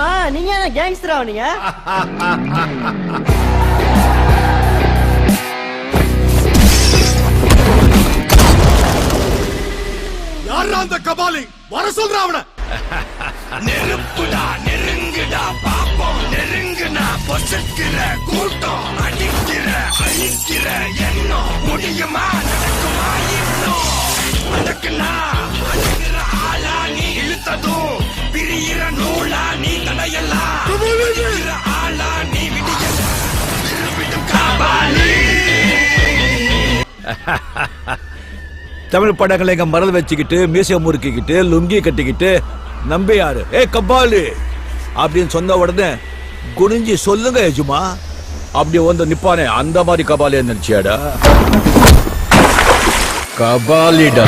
ஆமா நீங்க என்ன கேங்ஸ்டரா நீங்க? யாரா அந்த கபாலி? வர சொல்ற அவன. நெருப்புடா நெருங்குடா பாப்போம், நெருங்குனா பொசுக்கிற கூட்டம், அடிக்கிற அழிக்கிற எண்ணம், முடியுமா நடக்குமா இன்னும்? அதுக்குன்னா அழுகிற ஆளா நீ, இழுத்ததும் பிரியிற நூலா நீ, தடையெல்லாம் ஆளா நீ, விடியல விடும் கபாலி. தமிழ் படங்களை எங்க மறந்து வச்சுக்கிட்டு மீசை முறுக்கிக்கிட்டு லுங்கி கட்டிக்கிட்டு நம்பியாரு ஏ கபாலி அப்படின்னு சொன்ன உடனே குனிஞ்சி சொல்லுங்க எஜுமா அப்படி வந்து நிப்பானே, அந்த மாதிரி கபாலி நினைச்சியாடா? கபாலிடா.